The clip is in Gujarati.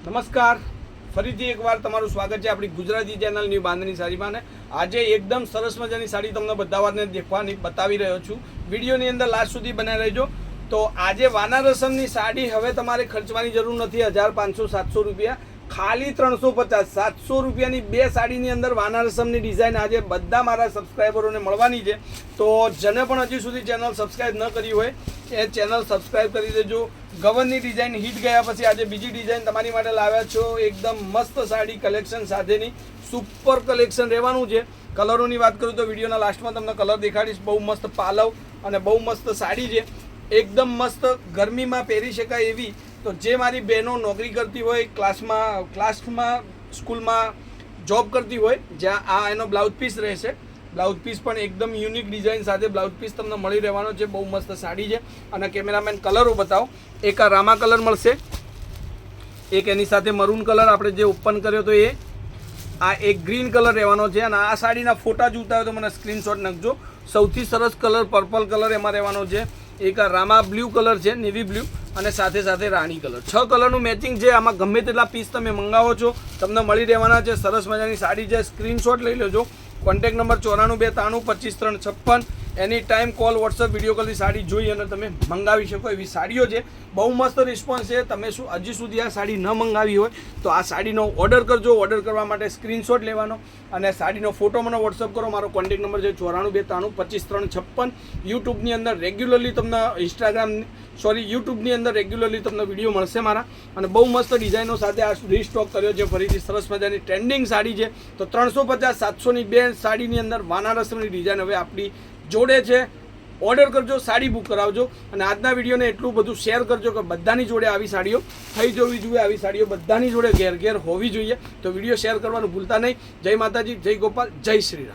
નમસ્કાર, ફરીથી એકવાર તમારું સ્વાગત છે આપણી ગુજરાતી ચેનલ ન્યૂ બાંધણી સાડીમાં. ને આજે એકદમ સરસ મજાની સાડી તમને બતાવવાને બતાવી રહ્યો છું. વિડીયોની અંદર લાસ્ટ સુધી બનાવી રહેજો. તો આજે વાના રસમની સાડી હવે તમારે ખર્ચવાની જરૂર નથી. 1500-700 રૂપિયા, ખાલી 350 700 રૂપિયાની બે સાડીની અંદર વાના રસમની ડિઝાઇન આજે બધા મારા સબસ્ક્રાઈબરોને મળવાની છે. તો જેને પણ હજી સુધી ચેનલ સબસ્ક્રાઈબ ન કરી હોય એ ચેનલ સબસ્ક્રાઈબ કરી દેજો. ગવનની ડિઝાઇન હિટ ગયા પછી આજે બીજી ડિઝાઇન તમારી માટે લાવ્યા છો. એકદમ મસ્ત સાડી કલેક્શન સાથેની સુપર કલેક્શન રહેવાનું છે. કલરોની વાત કરું તો વિડીયોના લાસ્ટમાં તમને કલર દેખાડીશ. બહુ મસ્ત પાલવ અને બહુ મસ્ત સાડી છે. એકદમ મસ્ત ગરમીમાં પહેરી શકાય એવી. તો જે મારી બહેનો નોકરી કરતી હોય, ક્લાસમાં સ્કૂલમાં જોબ કરતી હોય, જ્યાં આ એનો બ્લાઉઝ પીસ રહેશે. બ્લાઉઝ પીસ પણ એકદમ યુનિક ડિઝાઇન સાથે બ્લાઉઝ પીસ તમને મળી રહેવાનો છે. બહુ મસ્ત સાડી છે. અને કેમેરામેન કલરો બતાવો. એક આ રામા કલર મળશે, એક એની સાથે મરૂન કલર આપણે જે ઓપન કર્યો તો એ, આ એક ગ્રીન કલર રહેવાનો છે. અને આ સાડીના ફોટા જોતા હોય તો મને સ્ક્રીનશોટ નાખજો. સૌથી સરસ કલર પર્પલ કલર એમાં રહેવાનો છે. એક આ રામા બ્લુ કલર છે, નેવી બ્લુ, અને સાથે સાથે રાણી કલર. 6 કલરનું મેચિંગ છે. આમાં ગમે તેટલા પીસ તમે મંગાવો છો તમને મળી રહેવાના છે. સરસ મજાની સાડી છે. સ્ક્રીનશોટ લઈ લેજો. Contact number 9423925556. Any time call, WhatsApp, video કોલની સાડી જોઈ અને તમે મંગાવી શકો એવી સાડીઓ છે. બહુ મસ્ત રિસ્પોન્સ છે. તમે શું હજી સુધી આ સાડી ન મંગાવી હોય તો આ સાડીનો ઓર્ડર કરજો. ઓર્ડર કરવા માટે સ્ક્રીનશોટ લેવાનો અને સાડીનો ફોટો મને વોટ્સઅપ કરો. મારો કોન્ટેક્ટ નંબર છે 9423925556. યુટ્યુબની અંદર રેગ્યુલરલી તમને યુટ્યુબની અંદર રેગ્યુલરલી તમને વિડીયો મળશે મારા. અને બહુ મસ્ત ડિઝાઇનો સાથે આ રીસ્ટોક કર્યો છે. ફરીથી સરસ મજાની ટ્રેન્ડિંગ સાડી છે. તો 350-700ની બે સાડીની અંદર વાના રસમની ડિઝાઇન હવે આપણી જોડે છે. ઓર્ડર કરજો, સાડી બુક કરાવજો. અને આજના વિડીયોને એટલું બધું શેર કરજો કે બધાની જોડે આવી સાડીઓ થઈ જવી જોઈએ. આવી સાડીઓ બધાની જોડે ઘેર હોવી જોઈએ. તો વિડીયો શેર કરવાનું ભૂલતા નહીં. જય માતાજી, જય ગોપાલ, જય શ્રી રામ.